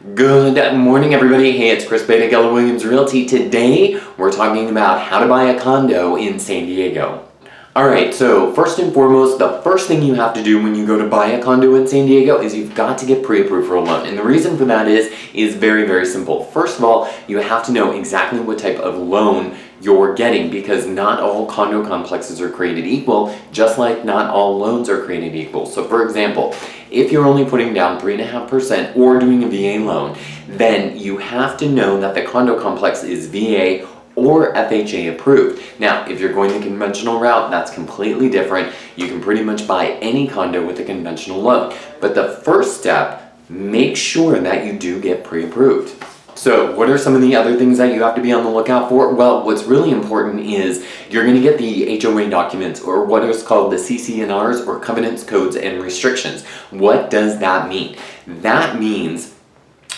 Good morning, everybody. Hey, it's Chris Spade at Keller Williams Realty. Today, we're talking about how to buy a condo in San Diego. Alright, so first and foremost, the first thing you have to do when you go to buy a condo in San Diego is you've got to get pre-approved for a loan. And the reason for that is very, very simple. First of all, you have to know exactly what type of loan you're getting, because not all condo complexes are created equal, just like not all loans are created equal. So for example, if you're only putting down 3.5% or doing a VA loan, then you have to know that the condo complex is VA or FHA approved. Now, if you're going the conventional route, that's completely different. You can pretty much buy any condo with a conventional loan. But the first step, make sure that you do get pre-approved. So what are some of the other things that you have to be on the lookout for? Well, what's really important is you're going to get the HOA documents, or what is called the CC&Rs, or covenants, codes, and restrictions. What does that mean? That means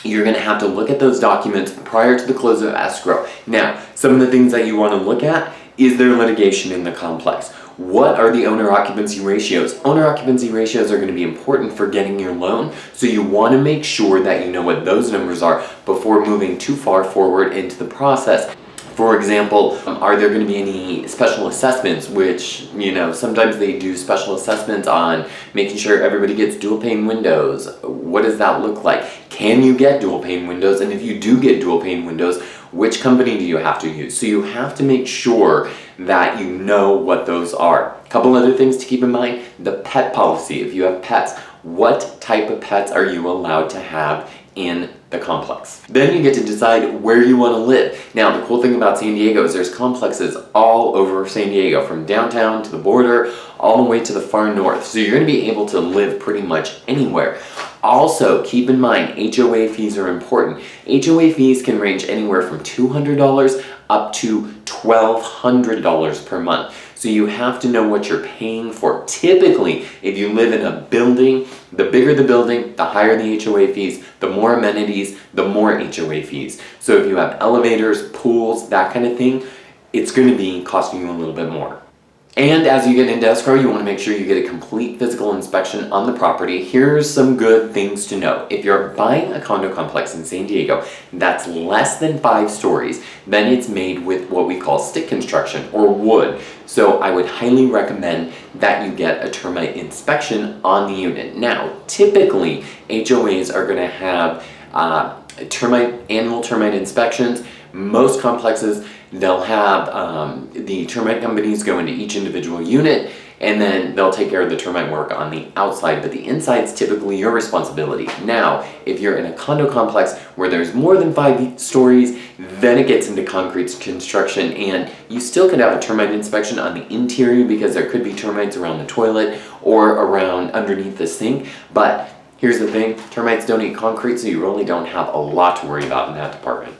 you're going to have to look at those documents prior to the close of escrow. Now, some of the things that you want to look at is there litigation in the complex. What are the owner-occupancy ratios? Owner-occupancy ratios are going to be important for getting your loan, so you want to make sure that you know what those numbers are before moving too far forward into the process. For example, are there going to be any special assessments, which, sometimes they do special assessments on making sure everybody gets dual pane windows. What does that look like? Can you get dual pane windows? And if you do get dual pane windows, which company do you have to use? So you have to make sure that you know what those are. A couple other things to keep in mind: the pet policy. If you have pets, what type of pets are you allowed to have in the complex? Then you get to decide where you want to live. Now, the cool thing about San Diego is there's complexes all over San Diego, from downtown to the border, all the way to the far north. So you're going to be able to live pretty much anywhere. Also, keep in mind, HOA fees are important. HOA fees can range anywhere from $200 up to $1,200 per month. So you have to know what you're paying for. Typically, if you live in a building, the bigger the building, the higher the HOA fees, the more amenities, the more HOA fees. So if you have elevators, pools, that kind of thing, it's going to be costing you a little bit more. And as you get into escrow, you want to make sure you get a complete physical inspection on the property. Here's some good things to know. If you're buying a condo complex in San Diego that's less than 5 stories, then it's made with what we call stick construction, or wood. So I would highly recommend that you get a termite inspection on the unit. Now, typically, HOAs are going to have annual termite inspections. Most complexes, they'll have the termite companies go into each individual unit, and then they'll take care of the termite work on the outside, but the inside's typically your responsibility. Now, if you're in a condo complex where there's more than 5 stories, then it gets into concrete construction, and you still could have a termite inspection on the interior because there could be termites around the toilet or around underneath the sink. But here's the thing, termites don't eat concrete, so you really don't have a lot to worry about in that department.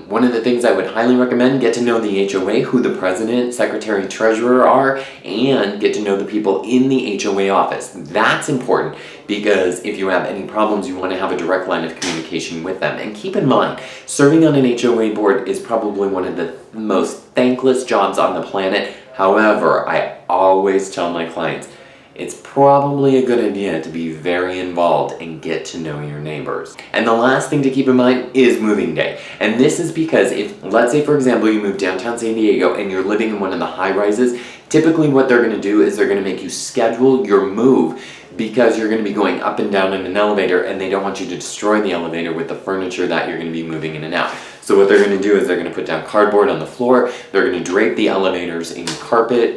One of the things I would highly recommend, get to know the HOA, who the president, secretary, treasurer are, and get to know the people in the HOA office. That's important, because if you have any problems, you want to have a direct line of communication with them. And keep in mind, serving on an HOA board is probably one of the most thankless jobs on the planet. However, I always tell my clients, it's probably a good idea to be very involved and get to know your neighbors. And the last thing to keep in mind is moving day. And this is because if, let's say for example, you move downtown San Diego and you're living in one of the high rises, typically what they're going to do is they're going to make you schedule your move, because you're going to be going up and down in an elevator, and they don't want you to destroy the elevator with the furniture that you're going to be moving in and out. So what they're going to do is they're going to put down cardboard on the floor, they're going to drape the elevators in carpet,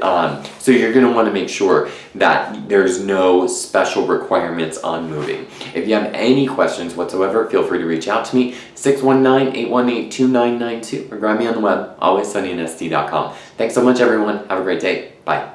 so you're going to want to make sure that there's no special requirements on moving. If you have any questions whatsoever, feel free to reach out to me, 619-818-2992, or grab me on the web, alwaysunnysd.com. Thanks so much, everyone. Have a great day. Bye.